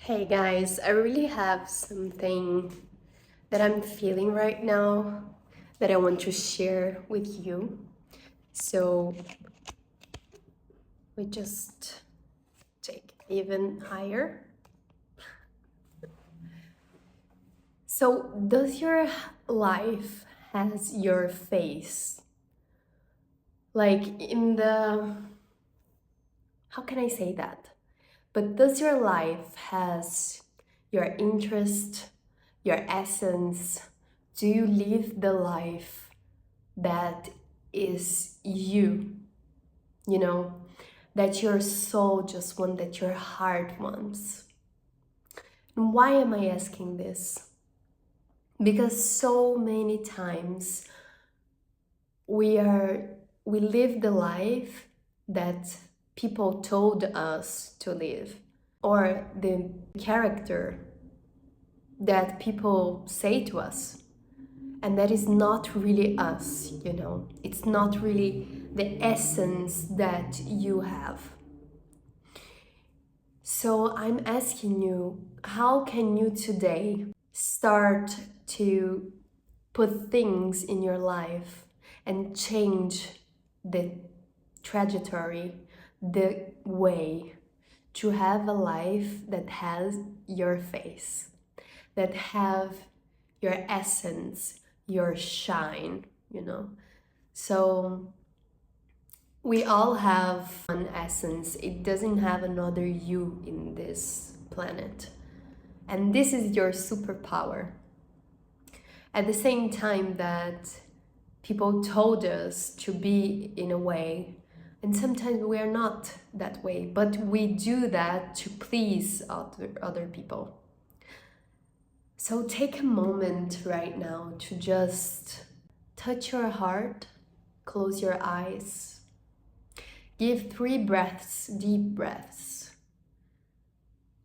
Hey guys, I really have something that I'm feeling right now that I want to share with you. So we just take even higher. So does your life has your face? Like how can I say that? But does your life has your interest, your essence? Do you live the life that is you? You know, that your soul just wants, that your heart wants. And why am I asking this? Because so many times we live the life that people told us to live, or the character that people say to us, and that is not really us. It's not really the essence that you have. So I'm asking you, how can you today start to put things in your life and change the trajectory, the way to have a life that has your face, that have your essence, your shine? So we all have one essence. It doesn't have another you in this planet. And this is your superpower. At the same time that people told us to be in a way, and sometimes we are not that way, but we do that to please other people. So take a moment right now to just touch your heart, close your eyes, give 3 breaths, deep breaths,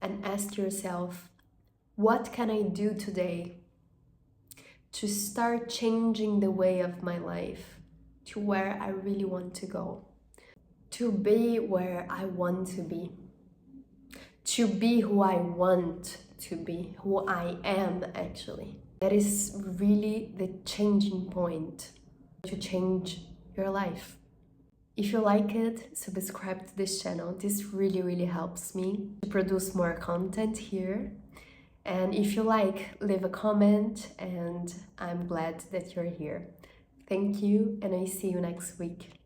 and ask yourself, what can I do today to start changing the way of my life to where I really want to go, to be where I want to be who I want to be, who I am actually. That is really the changing point to change your life. If you like it, subscribe to this channel. This really helps me to produce more content here. And if you like, leave a comment, and I'm glad that you're here. Thank you, and I see you next week.